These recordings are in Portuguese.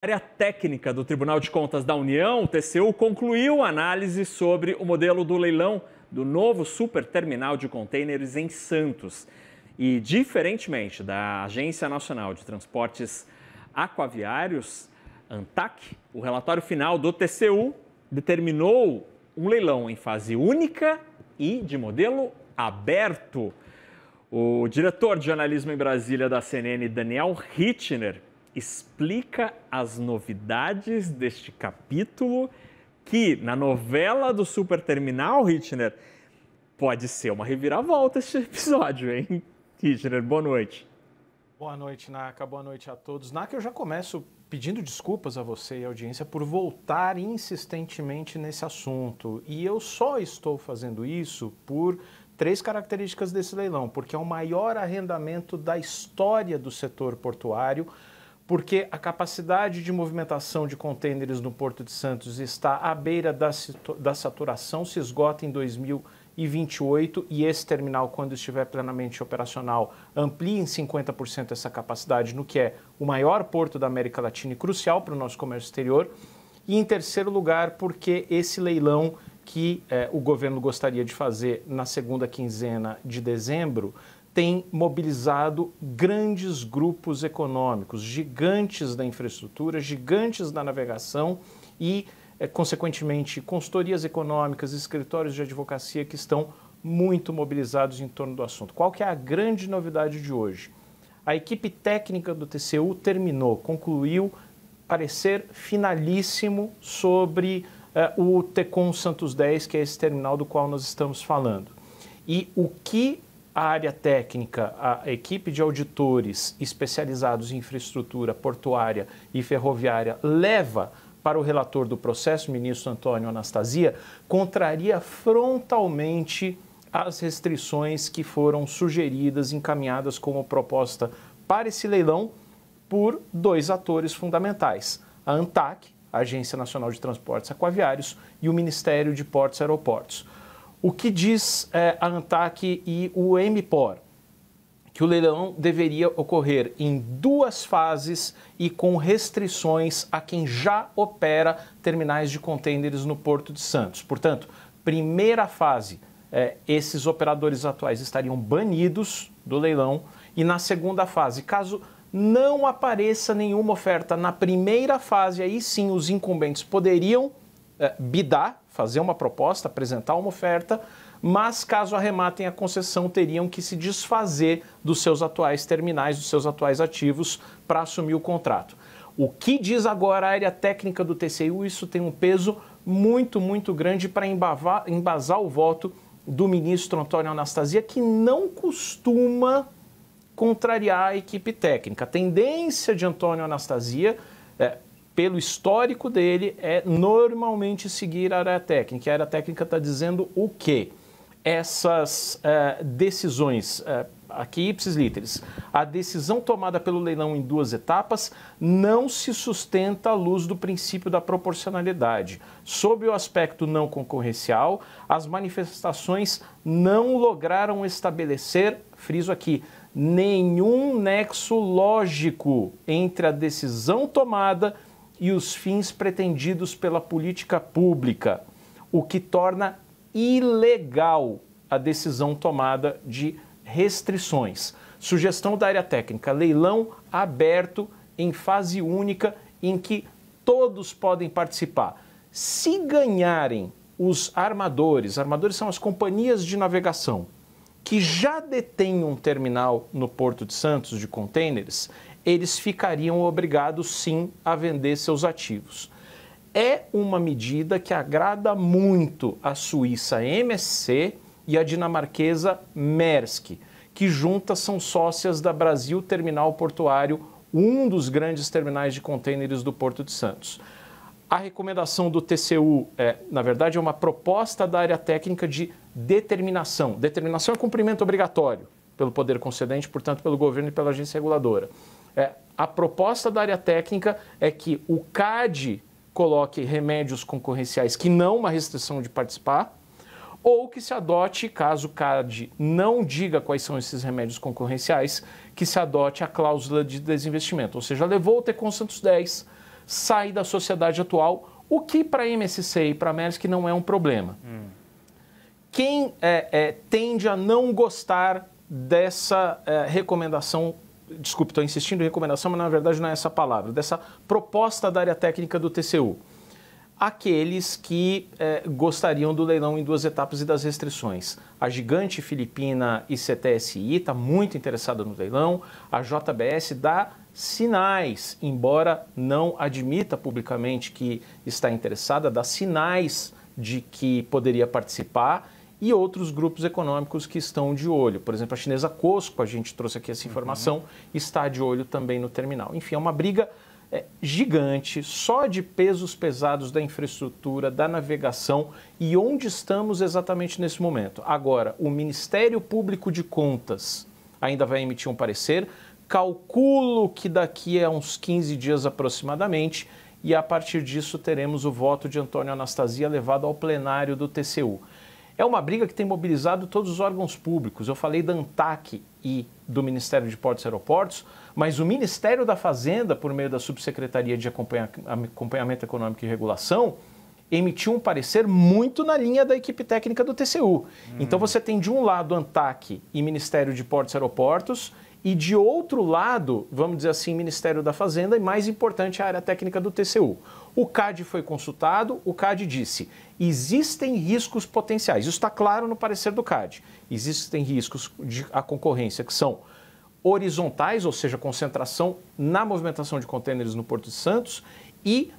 A área técnica do Tribunal de Contas da União, o TCU, concluiu a análise sobre o modelo do leilão do novo superterminal de contêineres em Santos. E, diferentemente da Agência Nacional de Transportes Aquaviários, ANTAQ, o relatório final do TCU determinou um leilão em fase única e de modelo aberto. O diretor de jornalismo em Brasília da CNN, Daniel Rittner, explica as novidades deste capítulo que, na novela do Superterminal, Rittner, pode ser uma reviravolta este episódio, hein? Rittner, boa noite. Boa noite, Naka. Boa noite a todos. Naka, eu já começo pedindo desculpas a você e à audiência por voltar insistentemente nesse assunto. E eu só estou fazendo isso por três características desse leilão, porque é o maior arrendamento da história do setor portuário, porque a capacidade de movimentação de contêineres no Porto de Santos está à beira da saturação, se esgota em 2028 e esse terminal, quando estiver plenamente operacional, amplia em 50% essa capacidade, no que é o maior porto da América Latina e crucial para o nosso comércio exterior. E em terceiro lugar, porque esse leilão que o governo gostaria de fazer na segunda quinzena de dezembro tem mobilizado grandes grupos econômicos, gigantes da infraestrutura, gigantes da navegação e, consequentemente, consultorias econômicas, escritórios de advocacia que estão muito mobilizados em torno do assunto. Qual que é a grande novidade de hoje? A equipe técnica do TCU concluiu parecer finalíssimo sobre o Tecon Santos 10, que é esse terminal do qual nós estamos falando. E o que a área técnica, a equipe de auditores especializados em infraestrutura portuária e ferroviária leva para o relator do processo, o ministro Antônio Anastasia, contraria frontalmente as restrições que foram sugeridas, encaminhadas como proposta para esse leilão por dois atores fundamentais, a ANTAQ, a Agência Nacional de Transportes Aquaviários, e o Ministério de Portos e Aeroportos. O que diz a ANTAQ e o MPOR? Que o leilão deveria ocorrer em duas fases e com restrições a quem já opera terminais de contêineres no Porto de Santos. Portanto, primeira fase, esses operadores atuais estariam banidos do leilão, e na segunda fase, caso não apareça nenhuma oferta na primeira fase, aí sim os incumbentes poderiam bidar, fazer uma proposta, apresentar uma oferta, mas caso arrematem a concessão, teriam que se desfazer dos seus atuais terminais, dos seus atuais ativos, para assumir o contrato. O que diz agora a área técnica do TCU, isso tem um peso muito, muito grande para embasar o voto do ministro Antônio Anastasia, que não costuma contrariar a equipe técnica. A tendência de Antônio Anastasia, pelo histórico dele, é normalmente seguir a área técnica. A área técnica está dizendo o quê? Essas decisões, aqui ipsis literis, a decisão tomada pelo leilão em duas etapas não se sustenta à luz do princípio da proporcionalidade. Sob o aspecto não concorrencial, as manifestações não lograram estabelecer, friso aqui, nenhum nexo lógico entre a decisão tomada e os fins pretendidos pela política pública, o que torna ilegal a decisão tomada de restrições. Sugestão da área técnica: leilão aberto em fase única em que todos podem participar. Se ganharem os armadores são as companhias de navegação, que já detêm um terminal no Porto de Santos de contêineres, eles ficariam obrigados, sim, a vender seus ativos. É uma medida que agrada muito a suíça MSC e a dinamarquesa Maersk, que juntas são sócias da Brasil Terminal Portuário, um dos grandes terminais de contêineres do Porto de Santos. A recomendação do TCU na verdade, é uma proposta da área técnica de determinação. Determinação é cumprimento obrigatório pelo poder concedente, portanto, pelo governo e pela agência reguladora. A proposta da área técnica é que o CAD coloque remédios concorrenciais que não uma restrição de participar, ou que se adote, caso o CAD não diga quais são esses remédios concorrenciais, que se adote a cláusula de desinvestimento. Ou seja, levou o Tecon Santos 10, sai da sociedade atual, o que para a MSC e para a Maersk não é um problema. Quem tende a não gostar dessa recomendação, desculpe, estou insistindo em recomendação, mas na verdade não é essa a palavra, dessa proposta da área técnica do TCU? Aqueles que gostariam do leilão em 2 etapas e das restrições. A gigante filipina ICTSI está muito interessada no leilão, a JBS dá sinais, embora não admita publicamente que está interessada, dá sinais de que poderia participar, e outros grupos econômicos que estão de olho. Por exemplo, a chinesa COSCO, a gente trouxe aqui essa informação, está de olho também no terminal. Enfim, é uma briga gigante, só de pesos pesados da infraestrutura, da navegação e onde estamos exatamente nesse momento. Agora, o Ministério Público de Contas ainda vai emitir um parecer, calculo que daqui a uns 15 dias aproximadamente, e a partir disso teremos o voto de Antônio Anastasia levado ao plenário do TCU. É uma briga que tem mobilizado todos os órgãos públicos. Eu falei da ANTAQ e do Ministério de Portos e Aeroportos, mas o Ministério da Fazenda, por meio da Subsecretaria de Acompanhamento Econômico e Regulação, emitiu um parecer muito na linha da equipe técnica do TCU. Então você tem de um lado ANTAQ e Ministério de Portos e Aeroportos, e de outro lado, vamos dizer assim, Ministério da Fazenda e, mais importante, a área técnica do TCU. O CAD foi consultado, o CAD disse, existem riscos potenciais, isso está claro no parecer do CAD, existem riscos à concorrência que são horizontais, ou seja, concentração na movimentação de contêineres no Porto de Santos, e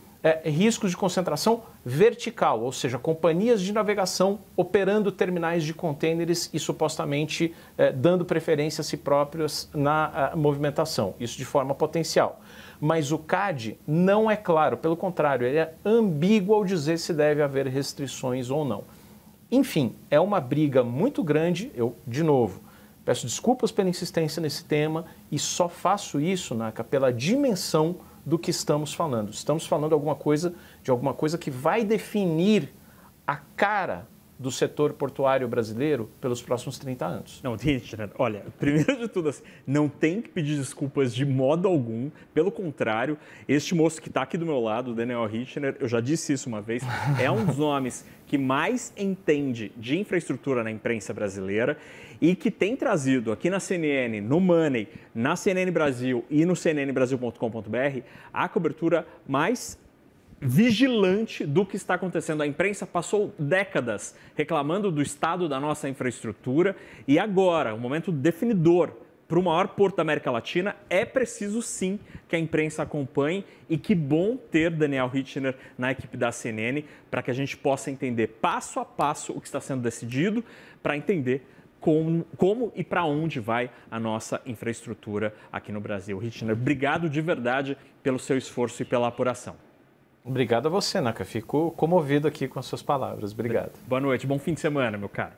riscos de concentração vertical, ou seja, companhias de navegação operando terminais de contêineres e supostamente dando preferência a si próprias na movimentação, isso de forma potencial. Mas o CAD não é claro, pelo contrário, ele é ambíguo ao dizer se deve haver restrições ou não. Enfim, é uma briga muito grande, eu, de novo, peço desculpas pela insistência nesse tema e só faço isso, Naka, pela dimensão do que estamos falando. Estamos falando de alguma coisa que vai definir a cara do setor portuário brasileiro pelos próximos 30 anos. Não, Richard, olha, primeiro de tudo, assim, não tem que pedir desculpas de modo algum. Pelo contrário, este moço que está aqui do meu lado, o Daniel Richner, eu já disse isso uma vez, é um dos nomes que mais entende de infraestrutura na imprensa brasileira e que tem trazido aqui na CNN, no Money, na CNN Brasil e no cnnbrasil.com.br a cobertura mais vigilante do que está acontecendo. A imprensa passou décadas reclamando do estado da nossa infraestrutura e agora, um momento definidor para o maior porto da América Latina, é preciso sim que a imprensa acompanhe e que bom ter Daniel Richner na equipe da CNN para que a gente possa entender passo a passo o que está sendo decidido, para entender como e para onde vai a nossa infraestrutura aqui no Brasil. Richner, obrigado de verdade pelo seu esforço e pela apuração. Obrigado a você, Naka. Fico comovido aqui com as suas palavras. Obrigado. Boa noite, bom fim de semana, meu caro.